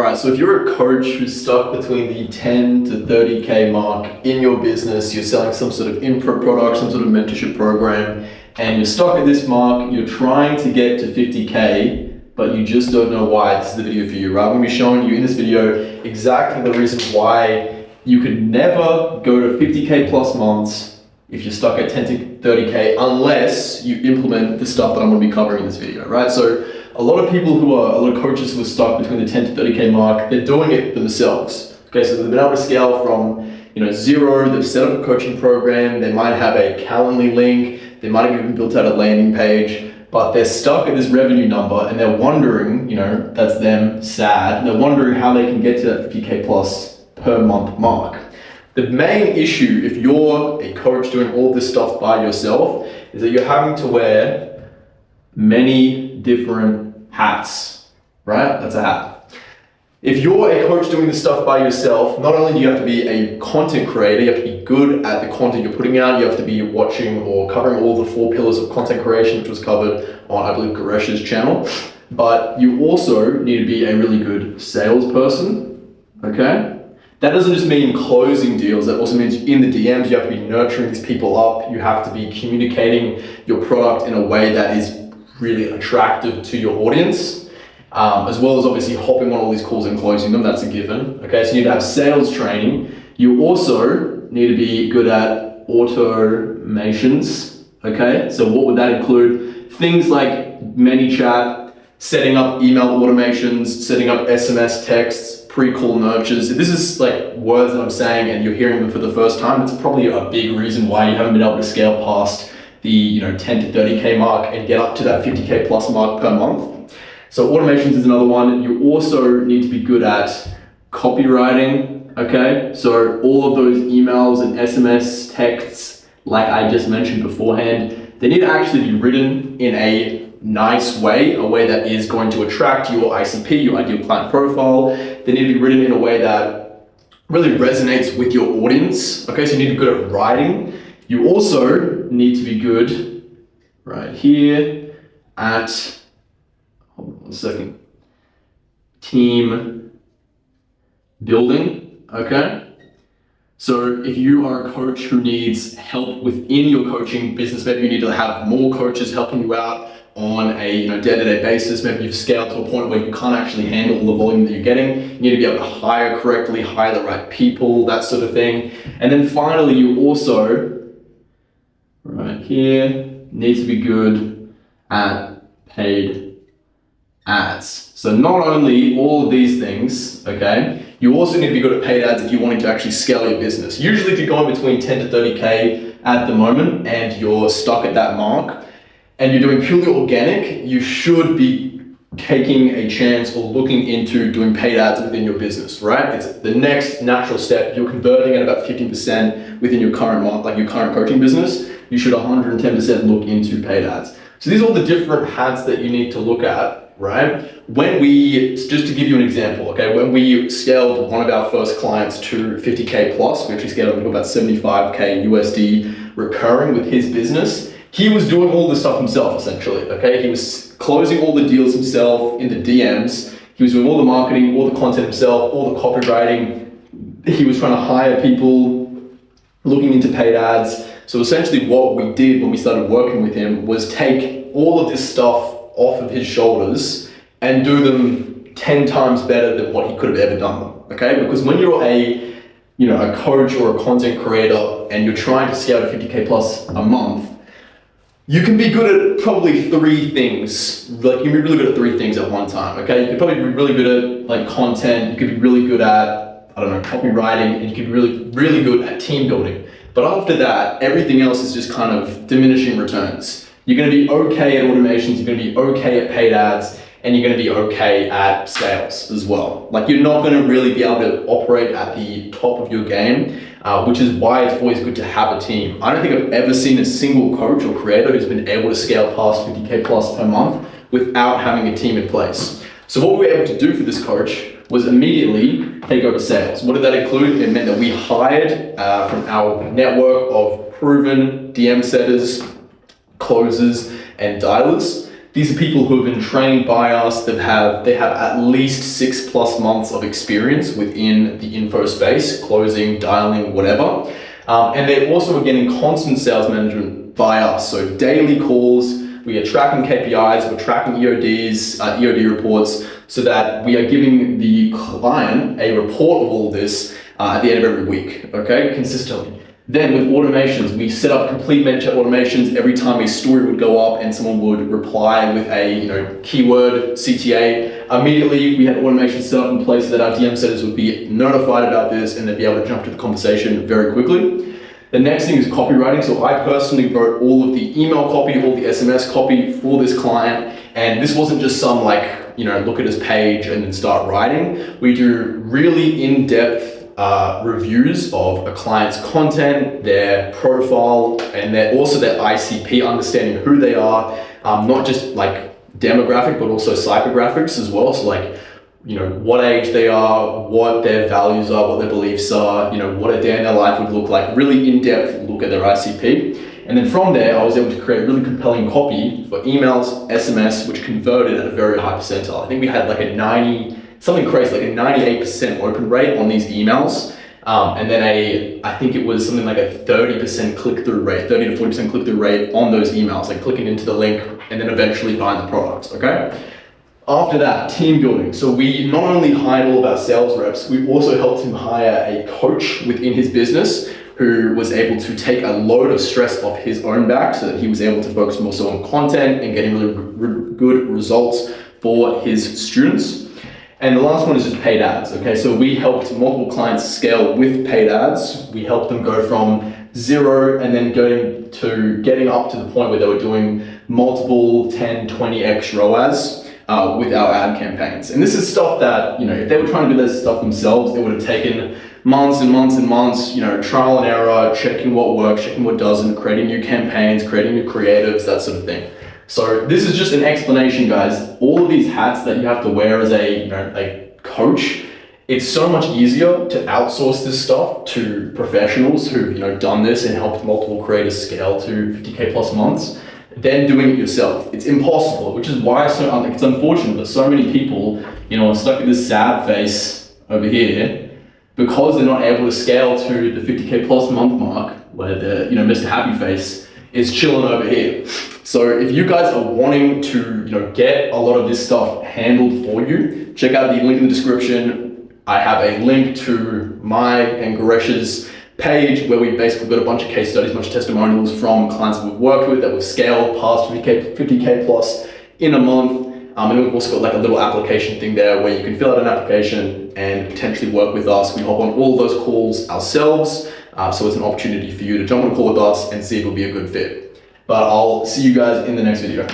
right, so if you're a coach who's stuck between the 10 to 30K mark in your business, you're selling some sort of info product, some sort of mentorship program, and you're stuck at this mark, you're trying to get to 50K, but you just don't know why, this is the video for you, right? I'm gonna be showing you in this video exactly the reason why you could never go to 50K plus months if you're stuck at 10 to 30K unless you implement the stuff that I'm gonna be covering in this video, right? So a lot of coaches who are stuck between the 10 to 30K mark, they're doing it themselves. Okay, so they've been able to scale from zero, they've set up a coaching program, they might have a Calendly link, they might have even built out a landing page, but they're stuck at this revenue number and they're wondering, that's them sad, they're wondering how they can get to that 50K plus per month mark. The main issue if you're a coach doing all this stuff by yourself is that you're having to wear many different hats, right? That's a hat. If you're a coach doing this stuff by yourself, not only do you have to be a content creator, you have to be good at the content you're putting out, you have to be watching or covering all the 4 pillars of content creation, which was covered on, I believe, Garesh's channel, but you also need to be a really good salesperson, okay? That doesn't just mean closing deals, that also means in the DMs, you have to be nurturing these people up, you have to be communicating your product in a way that is really attractive to your audience, as well as obviously hopping on all these calls and closing them, that's a given. Okay, so you need to have sales training. You also need to be good at automations, okay? So what would that include? Things like ManyChat, setting up email automations, setting up SMS texts, pre-call nurtures. If this is like words that I'm saying and you're hearing them for the first time, it's probably a big reason why you haven't been able to scale past the 10 to 30K mark and get up to that 50K plus mark per month. So automations is another one. You also need to be good at copywriting, okay? So all of those emails and SMS texts, like I just mentioned beforehand, they need to actually be written in a nice way, a way that is going to attract your ICP, your ideal client profile. They need to be written in a way that really resonates with your audience, okay? So you need to be good at writing. You also need to be good, right here, at, hold on one second, team building, okay? So if you are a coach who needs help within your coaching business, maybe you need to have more coaches helping you out on a day-to-day basis. Maybe you've scaled to a point where you can't actually handle the volume that you're getting. You need to be able to hire correctly, hire the right people, that sort of thing. And then finally, you also, right here, need to be good at paid ads. So not only all of these things, okay, you also need to be good at paid ads if you're wanting to actually scale your business. Usually if you're going between 10 to 30K at the moment and you're stuck at that mark and you're doing purely organic, you should be taking a chance or looking into doing paid ads within your business, right? It's the next natural step. You're converting at about 15% within your current month, like your current coaching business. You should 110% look into paid ads. So these are all the different hats that you need to look at, right? Just to give you an example, okay, when we scaled one of our first clients to 50K plus, we actually scaled him to about 75K USD recurring with his business. He was doing all this stuff himself, essentially, okay? He was closing all the deals himself in the DMs. He was doing all the marketing, all the content himself, all the copywriting. He was trying to hire people, looking into paid ads. So essentially what we did when we started working with him was take all of this stuff off of his shoulders and do them 10 times better than what he could have ever done them, okay? Because when you're a coach or a content creator and you're trying to scale to 50K plus a month, you can be good at probably 3 things. Like you can be really good at 3 things at one time, okay? You could probably be really good at content, you could be really good at, copywriting, and you could be really, really good at team building. But after that, everything else is just kind of diminishing returns. You're gonna be okay at automations, you're gonna be okay at paid ads, and you're gonna be okay at sales as well. Like you're not gonna really be able to operate at the top of your game, which is why it's always good to have a team. I don't think I've ever seen a single coach or creator who's been able to scale past 50K plus per month without having a team in place. So what we were able to do for this coach was immediately take over sales. What did that include? It meant that we hired from our network of proven DM setters, closers, and dialers. These are people who have been trained by us, they have at least 6+ months of experience within the info space, closing, dialing, whatever. And they're also getting constant sales management by us. So daily calls, we are tracking KPIs, we're tracking EODs, EOD reports, so that we are giving the client a report of all of this at the end of every week, okay, consistently. Then with automations, we set up complete ManyChat automations. Every time a story would go up and someone would reply with a keyword CTA, immediately we had automations set up in place so that our DM setters would be notified about this and they'd be able to jump to the conversation very quickly. The next thing is copywriting. So I personally wrote all of the email copy, all the SMS copy for this client. And this wasn't just some look at his page and then start writing. We do really in-depth reviews of a client's content, their profile, and their ICP, understanding who they are, not just like demographic, but also psychographics as well. So what age they are, what their values are, what their beliefs are, what a day in their life would look like, really in-depth look at their ICP. And then from there, I was able to create really compelling copy for emails, SMS, which converted at a very high percentile. I think we had like a 98% open rate on these emails. And then I think it was something like a 30% click-through rate, 30 to 40% click-through rate on those emails, like clicking into the link and then eventually buying the products, okay? After that, team building. So we not only hired all of our sales reps, we also helped him hire a coach within his business who was able to take a load of stress off his own back so that he was able to focus more so on content and getting really good results for his students. And the last one is just paid ads, okay? So we helped multiple clients scale with paid ads. We helped them go from 0 and then getting up to the point where they were doing multiple 10, 20x ROAS with our ad campaigns. And this is stuff that, if they were trying to do this stuff themselves, it would have taken months and months and months, trial and error, checking what works, checking what doesn't, creating new campaigns, creating new creatives, that sort of thing. So this is just an explanation, guys. All of these hats that you have to wear as a coach, it's so much easier to outsource this stuff to professionals who've done this and helped multiple creators scale to 50K plus months than doing it yourself. It's impossible, which is why it's unfortunate that so many people are stuck in this sad face over here because they're not able to scale to the 50K plus month mark where the Mr. Happy Face is chilling over here. So if you guys are wanting to get a lot of this stuff handled for you, check out the link in the description. I have a link to my and Garesh's page where we basically got a bunch of case studies, a bunch of testimonials from clients that we've worked with that we've scaled past 50K plus in a month. And we've also got like a little application thing there where you can fill out an application and potentially work with us. We hop on all of those calls ourselves. So it's an opportunity for you to jump on a call with us and see if it'll be a good fit. But I'll see you guys in the next video.